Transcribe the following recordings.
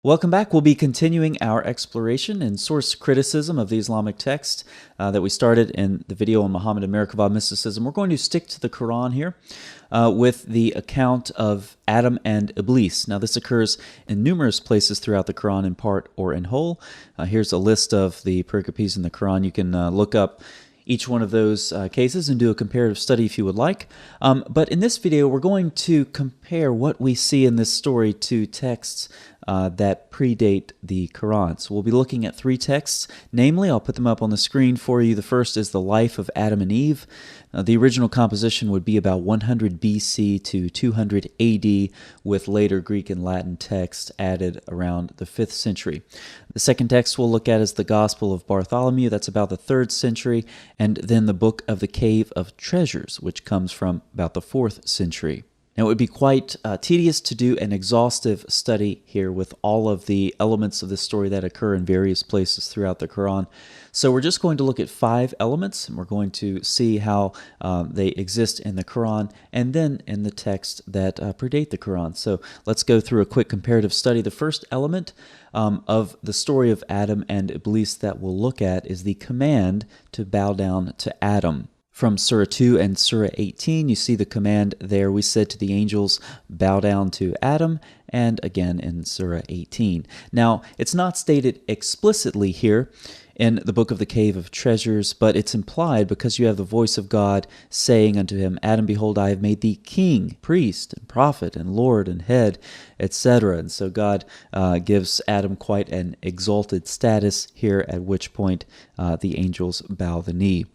Welcome back. We'll be continuing our exploration and source criticism of the Islamic text that we started in the video on Muhammad and Merkabah mysticism. We're going to stick to the Quran here with the account of Adam and Iblis. Now, this occurs in numerous places throughout the Quran, in part or in whole. Here's a list of the pericopes in the Quran. You can look up each one of those cases and do a comparative study if you would like. But in this video, we're going to compare what we see in this story to texts that predate the Quran. So we'll be looking at three texts. Namely, I'll put them up on the screen for you. The first is the life of Adam and Eve. The original composition would be about 100 BC to 200 AD, with later Greek and Latin text added around the 5th century. The second text we'll look at is the Gospel of Bartholomew. That's about the 3rd century. And then the Book of the Cave of Treasures, which comes from about the 4th century. Now, it would be quite tedious to do an exhaustive study here with all of the elements of this story that occur in various places throughout the Quran. So we're just going to look at 5 elements, and we're going to see how they exist in the Quran and then in the text that predate the Quran. So let's go through a quick comparative study. The first element of the story of Adam and Iblis that we'll look at is the command to bow down to Adam. From Surah 2 and Surah 18, you see the command there. We said to the angels, bow down to Adam, and again in Surah 18. Now, it's not stated explicitly here in the Book of the Cave of Treasures, but it's implied because you have the voice of God saying unto him, Adam, behold, I have made thee king, priest, and prophet, and Lord, and head, etc. And so God gives Adam quite an exalted status here, at which point the angels bow the knee.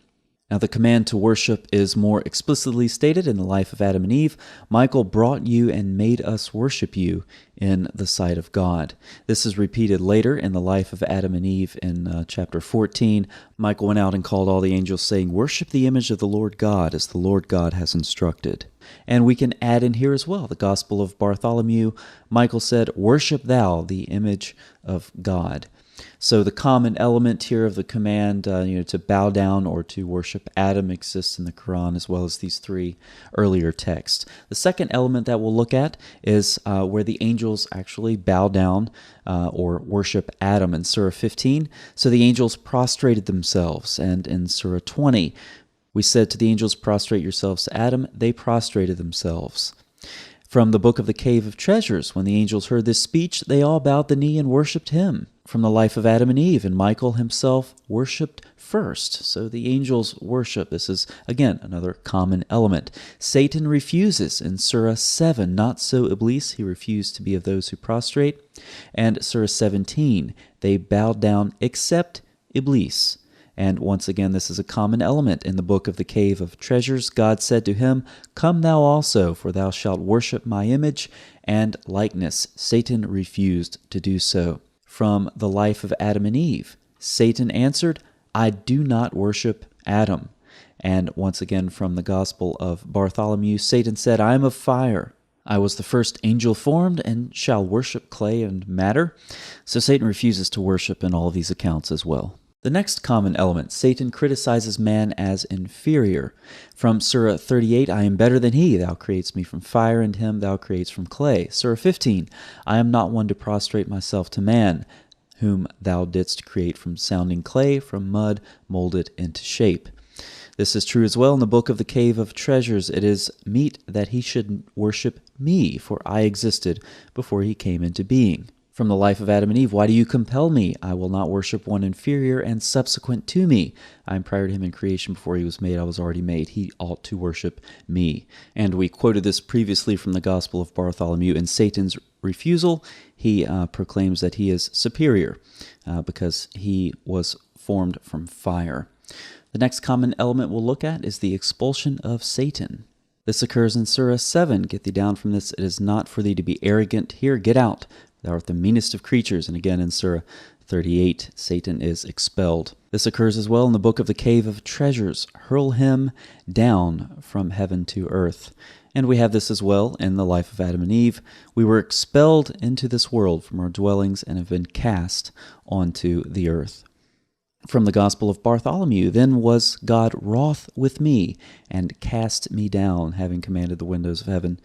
Now, the command to worship is more explicitly stated in the life of Adam and Eve. Michael brought you and made us worship you in the sight of God. This is repeated later in the life of Adam and Eve in chapter 14. Michael went out and called all the angels, saying, worship the image of the Lord God, as the Lord God has instructed. And we can add in here as well the Gospel of Bartholomew. Michael said, worship thou the image of God. So the common element here of the command to bow down or to worship Adam exists in the Quran, as well as these 3 earlier texts. The second element that we'll look at is where the angels actually bow down or worship Adam in Surah 15. So the angels prostrated themselves, and in Surah 20, we said to the angels, prostrate yourselves to Adam. They prostrated themselves. From the Book of the Cave of Treasures, when the angels heard this speech, they all bowed the knee and worshipped him. From the life of Adam and Eve, and Michael himself worshipped first. So the angels worship. This is, again, another common element. Satan refuses in Surah 7. Not so Iblis. He refused to be of those who prostrate. And Surah 17, they bowed down except Iblis. And once again, this is a common element in the Book of the Cave of Treasures. God said to him, come thou also, for thou shalt worship my image and likeness. Satan refused to do so. From the life of Adam and Eve, Satan answered, I do not worship Adam. And once again from the Gospel of Bartholomew, Satan said, I am of fire. I was the first angel formed and shall worship clay and matter. So Satan refuses to worship in all of these accounts as well. The next common element, Satan criticizes man as inferior. From Surah 38, I am better than he. Thou createst me from fire, and him thou createst from clay. Surah 15, I am not one to prostrate myself to man, whom thou didst create from sounding clay, from mud, molded into shape. This is true as well in the Book of the Cave of Treasures. It is meet that he should worship me, for I existed before he came into being. From the life of Adam and Eve, why do you compel me? I will not worship one inferior and subsequent to me. I am prior to him in creation. Before he was made, I was already made. He ought to worship me. And we quoted this previously from the Gospel of Bartholomew. In Satan's refusal, he proclaims that he is superior because he was formed from fire. The next common element we'll look at is the expulsion of Satan. This occurs in Surah 7. Get thee down from this. It is not for thee to be arrogant. Here, get out. Thou art the meanest of creatures. And again in Surah 38, Satan is expelled. This occurs as well in the Book of the Cave of Treasures. Hurl him down from heaven to earth. And we have this as well in the life of Adam and Eve. We were expelled into this world from our dwellings and have been cast onto the earth. From the Gospel of Bartholomew, then was God wroth with me and cast me down, having commanded the windows of heaven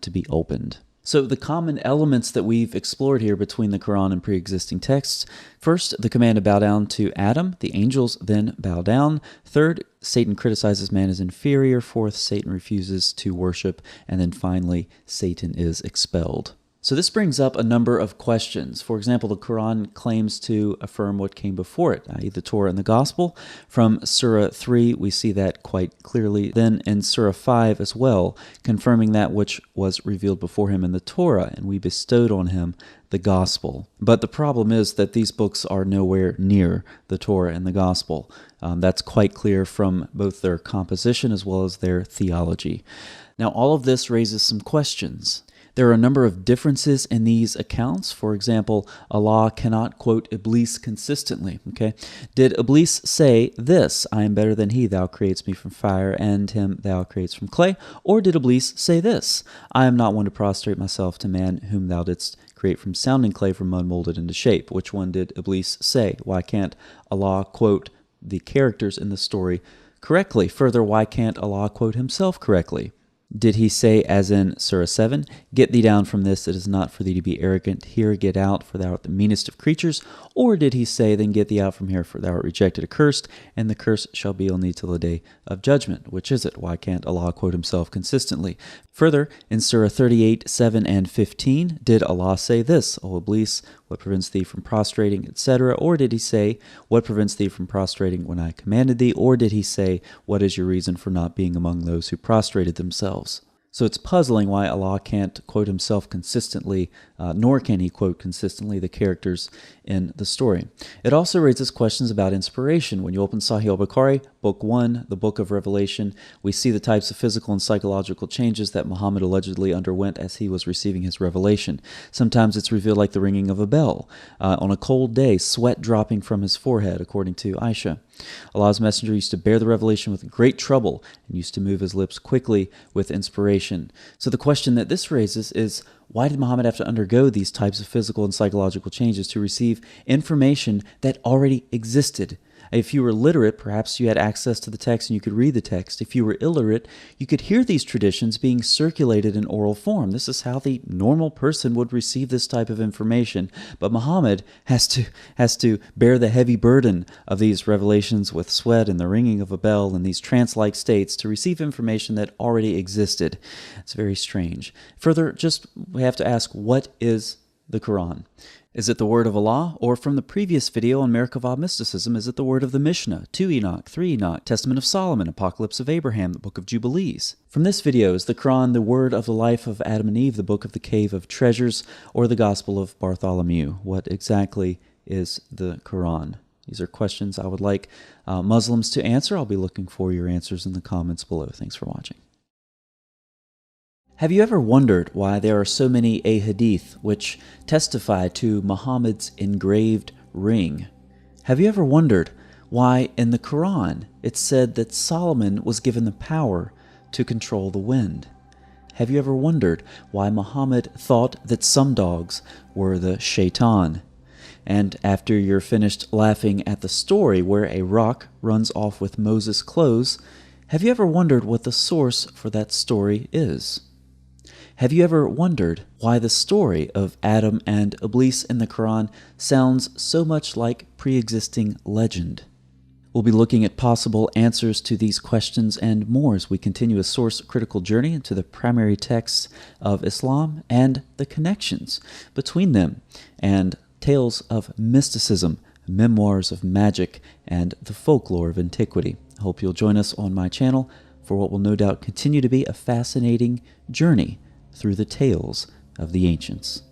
to be opened. So the common elements that we've explored here between the Quran and pre-existing texts: first, the command to bow down to Adam. The angels then bow down. Third, Satan criticizes man as inferior. Fourth, Satan refuses to worship. And then finally, Satan is expelled. So this brings up a number of questions. For example, the Quran claims to affirm what came before it, i.e. the Torah and the Gospel. From Surah 3, we see that quite clearly. Then in Surah 5 as well, confirming that which was revealed before him in the Torah, and we bestowed on him the Gospel. But the problem is that these books are nowhere near the Torah and the Gospel. That's quite clear from both their composition as well as their theology. Now, all of this raises some questions. There are a number of differences in these accounts. For example, Allah cannot quote Iblis consistently. Okay, did Iblis say this, "I am better than he, thou createst me from fire, and him thou createst from clay"? Or did Iblis say this, "I am not one to prostrate myself to man, whom thou didst create from sounding clay, from mud molded into shape"? Which one did Iblis say? Why can't Allah quote the characters in the story correctly? Further, why can't Allah quote himself correctly? Did he say, as in Surah 7, "Get thee down from this, it is not for thee to be arrogant. Here, get out, for thou art the meanest of creatures"? Or did he say, "Then get thee out from here, for thou art rejected, accursed, and the curse shall be on thee till the day of judgment"? Which is it? Why can't Allah quote himself consistently? Further, in Surah 38, 7, and 15, did Allah say this, "O Iblis, what prevents thee from prostrating," etc.? Or did he say, "What prevents thee from prostrating when I commanded thee"? Or did he say, "What is your reason for not being among those who prostrated themselves"? So it's puzzling why Allah can't quote himself consistently, nor can he quote consistently the characters in the story. It also raises questions about inspiration. When you open Sahih al-Bukhari, Book 1, the Book of Revelation, we see the types of physical and psychological changes that Muhammad allegedly underwent as he was receiving his revelation. Sometimes it's revealed like the ringing of a bell. On a cold day, sweat dropping from his forehead, according to Aisha. Allah's messenger used to bear the revelation with great trouble and used to move his lips quickly with inspiration. So the question that this raises is, why did Muhammad have to undergo these types of physical and psychological changes to receive information that already existed? If you were literate, perhaps you had access to the text and you could read the text. If you were illiterate, you could hear these traditions being circulated in oral form. This is how the normal person would receive this type of information. But Muhammad has to bear the heavy burden of these revelations with sweat and the ringing of a bell and these trance-like states to receive information that already existed. It's very strange. Further, we have to ask, what is the Quran? Is it the word of Allah? Or from the previous video on Merkavah mysticism, is it the word of the Mishnah, 2 Enoch, 3 Enoch, Testament of Solomon, Apocalypse of Abraham, the Book of Jubilees? From this video, is the Quran the word of the life of Adam and Eve, the Book of the Cave of Treasures, or the Gospel of Bartholomew? What exactly is the Quran? These are questions I would like Muslims to answer. I'll be looking for your answers in the comments below. Thanks for watching. Have you ever wondered why there are so many ahadith which testify to Muhammad's engraved ring? Have you ever wondered why in the Quran it said that Solomon was given the power to control the wind? Have you ever wondered why Muhammad thought that some dogs were the shaitan? And after you're finished laughing at the story where a rock runs off with Moses' clothes, have you ever wondered what the source for that story is? Have you ever wondered why the story of Adam and Iblis in the Quran sounds so much like pre-existing legend? We'll be looking at possible answers to these questions and more as we continue a source-critical journey into the primary texts of Islam and the connections between them, and tales of mysticism, memoirs of magic, and the folklore of antiquity. I hope you'll join us on my channel for what will no doubt continue to be a fascinating journey through the tales of the ancients.